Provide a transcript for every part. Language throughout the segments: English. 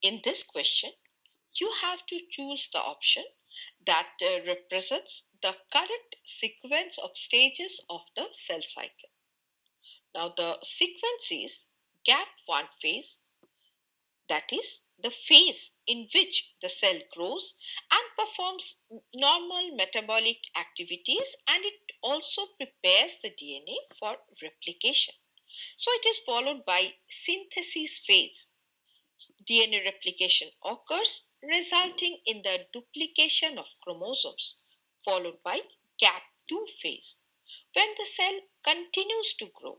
In this question, you have to choose the option that represents the correct sequence of stages of the cell cycle. Now, the sequence is gap 1 phase, that is, the phase in which the cell grows and performs normal metabolic activities, and it also prepares the DNA for replication. So, it is followed by synthesis phase. DNA replication occurs, resulting in the duplication of chromosomes, followed by gap 2 phase, when the cell continues to grow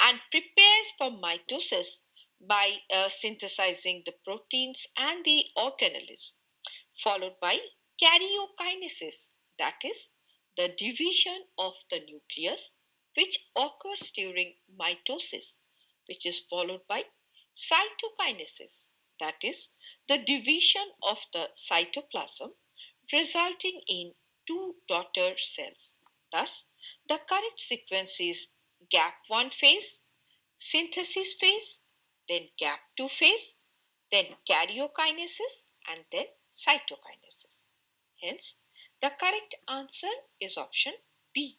and prepares for mitosis by synthesizing the proteins and the organelles, followed by karyokinesis, that is, the division of the nucleus, which occurs during mitosis, which is followed by cytokinesis, that is, the division of the cytoplasm, resulting in two daughter cells. Thus, the correct sequence is gap 1 phase, synthesis phase, then gap 2 phase, then karyokinesis, and then cytokinesis. Hence, the correct answer is option B.